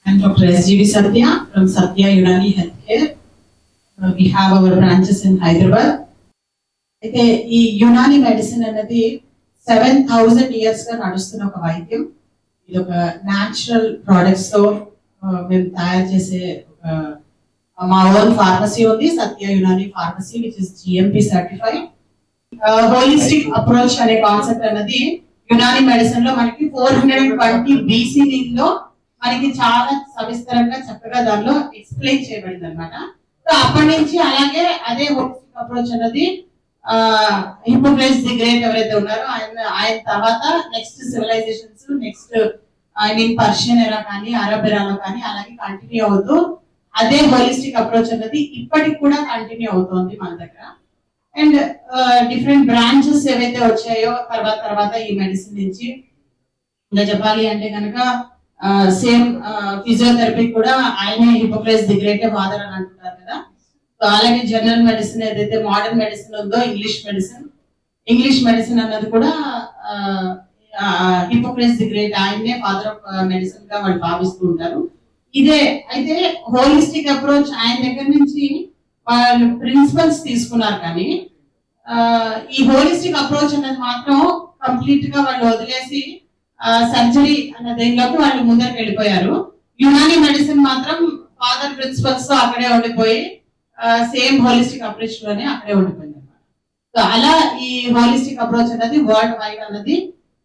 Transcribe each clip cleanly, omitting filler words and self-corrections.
I'm Dr. S.G.V. Satya from Satya Unani Healthcare. We have our branches in Hyderabad. అయితే ఈ Unani medicine అనేది 7,000 years గా నడుస్తున్న ఒక వైద్యం. ఇది ఒక న్యాచురల్ ప్రొడక్ట్స్ తో మేము తయారు చేసే మా ఓన్ ఫార్మసీ ఉంది, Satya Unani pharmacy, which is GMP certified. Holistic approach అనే కాన్సెప్ట్ అన్నది యునాని మెడిసిన్ లో మనకి 420 BC లో మనకి చాలా సవిస్తరంగా చక్కగా దానిలో ఎక్స్ప్లెయిన్ చేయబడింది అనమాట. సో అప్పటి నుంచి అలాగే అదే హోలిస్టిక్ అప్రోచ్ అన్నది హిప్పోక్రేట్స్ ది గ్రేట్ ఎవరైతే ఉన్నారో ఆయన తర్వాత next civilisations, next I mean Persian ఎరా కానీ అరబ్ ఎరాలో కానీ అలాగే కంటిన్యూ అవుతూ అదే హోలిస్టిక్ అప్రోచ్ అన్నది ఇప్పటికి కూడా కంటిన్యూ అవుతుంది మన దగ్గర. అండ్ డిఫరెంట్ బ్రాంచెస్ ఏవైతే వచ్చాయో తర్వాత ఈ మెడిసిన్ నుంచి ఇంకా చెప్పాలి అంటే కనుక సేమ్ ఫిజియోథెరపీ కూడా ఆయనే హిప్పోక్రేట్స్ ది గ్రేట్ ఫాదర్ అని అంటున్నారు కదా. సో అలాగే జనరల్ మెడిసిన్ ఏదైతే మోడర్న్ మెడిసిన్ ఉందో ఇంగ్లీష్ మెడిసిన్ అన్నది కూడా హిప్పోక్రేట్స్ ది గ్రేట్ ఆయనే ఫాదర్ ఆఫ్ మెడిసిన్ గా వాళ్ళు భావిస్తూ ఉంటారు. ఇదే అయితే హోలిస్టిక్ అప్రోచ్ ఆయన దగ్గర నుంచి వాళ్ళు ప్రిన్సిపల్స్ తీసుకున్నారు, కానీ ఈ హోలిస్టిక్ అప్రోచ్ అనేది మాత్రం కంప్లీట్ గా వాళ్ళు వదిలేసి సర్జరీ అన్న దేనిలోకి వాళ్ళు ముందరికి వెళ్ళిపోయారు. యునాని మెడిసిన్ మాత్రం ఫాదర్ ప్రిన్సిపల్స్ తో అక్కడే ఉండిపోయి సేమ్ హోలిస్టిక్ అప్రోచ్ లోనే అక్కడే ఉండిపోయింది అనమాట. సో అలా ఈ హోలిస్టిక్ అప్రోచ్ అనేది వరల్డ్ వైడ్ అన్నది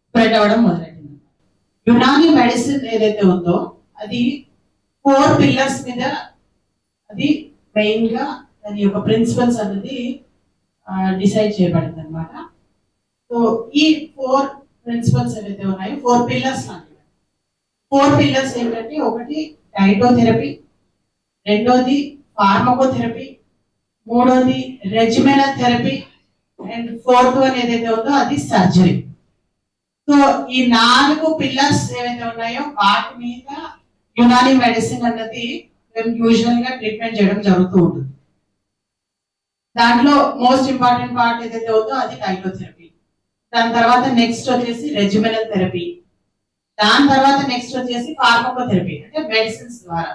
స్ప్రెడ్ అవ్వడం మొదలైంది. యునాని మెడిసిన్ ఏదైతే ఉందో అది 4 పిల్లర్స్ మీద అది మెయిన్ గా దాని యొక్క ప్రిన్సిపల్స్ అనేది డిసైడ్ చేయబడింది అనమాట. సో ఈ 4 ప్రిన్సిపల్స్ ఏవైతే ఉన్నాయో 4 పిల్లర్స్ లాంటివి. 4 పిల్లర్స్ ఏంటంటే ఒకటి డైటోథెరపీ, రెండోది ఫార్మకోథెరపీ, మూడోది రెజిమెనల్ థెరపీ, అండ్ 4th వన్ ఏదైతే ఉందో అది సర్జరీ. సో ఈ 4 పిల్లర్స్ ఏవైతే ఉన్నాయో వాటి మీద యునాని మెడిసిన్ అన్నది మేము యూజువల్ గా ట్రీట్మెంట్ చేయడం జరుగుతూ ఉంటుంది. దాంట్లో మోస్ట్ ఇంపార్టెంట్ పార్ట్ ఏదైతే ఉందో అది డైటోథెరపీ. దాని తర్వాత నెక్స్ట్ వచ్చేసి రెజిమెనల్ థెరపీ, దాని తర్వాత నెక్స్ట్ వచ్చేసి ఫార్మకోథెరపీ అంటే మెడిసిన్స్ ద్వారా.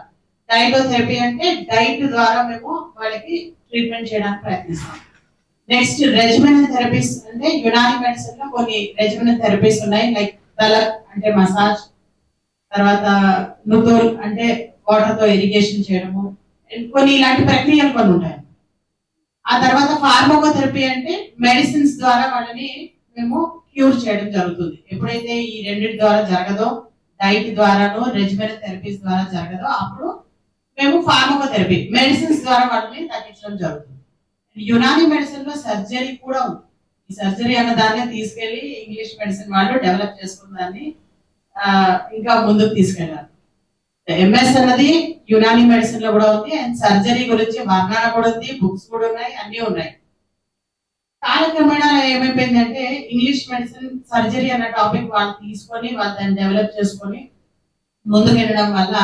డైటోథెరపీ అంటే డైట్ ద్వారా మేము వాళ్ళకి ట్రీట్మెంట్ చేయడానికి ప్రయత్నిస్తాం. నెక్స్ట్ రెజిమెనల్ థెరపీస్ అంటే యునాని మెడిసిన్ లో కొన్ని రెజిమెనల్ థెరపీస్ ఉన్నాయి, లైక్ తలక్ అంటే మసాజ్, తర్వాత నుతోల్ అంటే వాటర్ తో ఇరిగేషన్ చేయడము, కొన్ని ఇలాంటి ప్రక్రియలు కొన్ని ఉంటాయి. ఆ తర్వాత ఫార్మకోథెరపీ అంటే మెడిసిన్స్ ద్వారా వాళ్ళని మేము క్యూర్ చేయడం జరుగుతుంది. ఎప్పుడైతే ఈ రెండింటి ద్వారా జరగదో, డైట్ ద్వారాను రెజిమెనల్ థెరపీస్ ద్వారా జరగదో, అప్పుడు మేము ఫార్మకోథెరపీ మెడిసిన్స్ ద్వారా వాళ్ళని తగ్గించడం జరుగుతుంది. యునాని మెడిసిన్ లో సర్జరీ కూడా ఉంది. ఈ సర్జరీ అన్న దాన్ని తీసుకెళ్లి ఇంగ్లీష్ మెడిసిన్ వాళ్ళు డెవలప్ చేసుకున్న దాన్ని ఇంకా ముందుకు తీసుకెళ్లారు. ఎంఎస్ అన్నది యునాని మెడిసిన్ లో కూడా ఉంది, అండ్ సర్జరీ గురించి వర్ణన కూడా ఉంది, బుక్స్ కూడా ఉన్నాయి, అన్ని ఉన్నాయి. కాలక్రమేణా ఏమైపోయిందంటే ఇంగ్లీష్ మెడిసిన్ సర్జరీ అన్న టాపిక్ వాళ్ళు తీసుకొని వాళ్ళు దాన్ని డెవలప్ చేసుకొని ముందుకు వెళ్ళడం వల్ల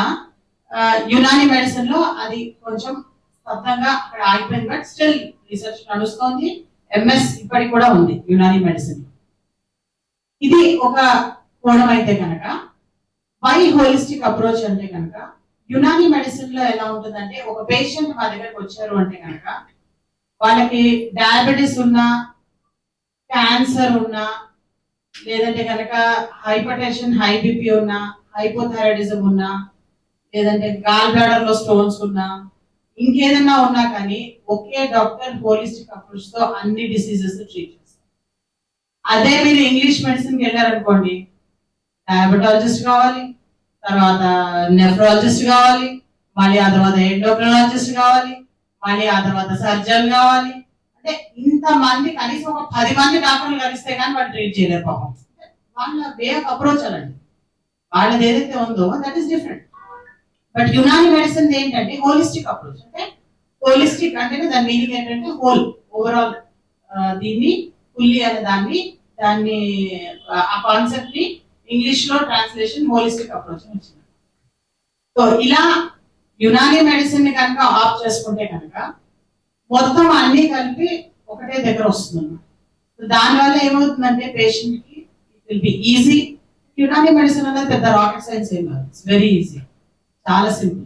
యునాని మెడిసిన్ లో అది కొంచెం స్పష్టంగా అక్కడ ఆగిపోయింది. బట్ స్టిల్ రీసెర్చ్ నడుస్తోంది. ఎంఎస్ ఇప్పటికి కూడా ఉంది యునాని మెడిసిన్. ఇది ఒక కోణం అయితే కనుక వై హోలిస్టిక్ అప్రోచ్ అంటే కనుక యునాని మెడిసిన్ లో ఎలా ఉంటుందంటే ఒక పేషెంట్ మా దగ్గరకు వచ్చారు అంటే కనుక వాళ్ళకి డయాబెటీస్ ఉన్నా, క్యాన్సర్ ఉన్నా, లేదంటే కనుక హైపర్ టెన్షన్, హై బీపీ ఉన్నా, హైపోథైరాయిడిజం ఉన్నా, లేదంటే గాల్ బ్లాడర్ లో స్టోన్స్ ఉన్నా, ఇంకేదన్నా ఉన్నా కానీ ఒకే డాక్టర్ హోలిస్టిక్ అప్రోచ్ తో అన్ని డిసీజెస్ ట్రీట్ చేస్తారు. అదే మీరు ఇంగ్లీష్ మెడిసిన్కి వెళ్ళారనుకోండి, డయాబెటాలజిస్ట్ కావాలి, తర్వాత నెఫ్రాలజిస్ట్ కావాలి, మళ్ళీ ఆ తర్వాత ఎండోక్రైనాలజిస్ట్ కావాలి, మళ్ళీ ఆ తర్వాత సర్జన్ కావాలి. అంటే ఇంతమంది కనీసం ఒక 10 మంది డాక్టర్లు కలిస్తే కానీ వాళ్ళు ట్రీట్ చేయలేరు పాపం. వాళ్ళ వే ఆఫ్ అప్రోచ్ అలాంటి వాళ్ళది ఏదైతే ఉందో that is different. But Unani medicine ఏంటంటే హోలిస్టిక్ అప్రోచ్. అంటే హోలిస్టిక్ అంటే దాని మీనింగ్ ఏంటంటే హోల్, ఓవరాల్. దీన్ని ఫుల్లీ అనే దాన్ని ఆ కాన్సెప్ట్ ని ఇంగ్లీష్ లో ట్రాన్స్లేషన్ హోలిస్టిక్ అప్రోచ్ అని వచ్చింది. సో ఇలా యునాని మెడిసిన్ ని కనుక ఆఫ్ చేసుకుంటే కనుక మొత్తం అన్ని కలిపి ఒకటే దగ్గర వస్తుంది. దానివల్ల ఏమవుతుందంటే పేషెంట్ కి it will be easy. Unani medicine అనేది పెద్ద రాకెట్ సైన్స్ ఏం కాదు, ఇట్స్ వెరీ ఈజీ. చాలా సింపుల్.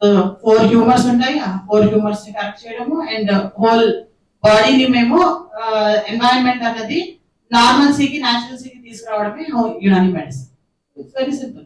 4 హ్యూమర్స్ ఉంటాయి, ఆ 4 హ్యూమర్స్ ని కరెక్ట్ చేయడము అండ్ హోల్ బాడీని మేము ఎన్వైరన్మెంట్ అన్నది నార్మల్ సీకి న్యాచురల్ సీకి తీసుకురావడమే Unani medicine. It's very simple.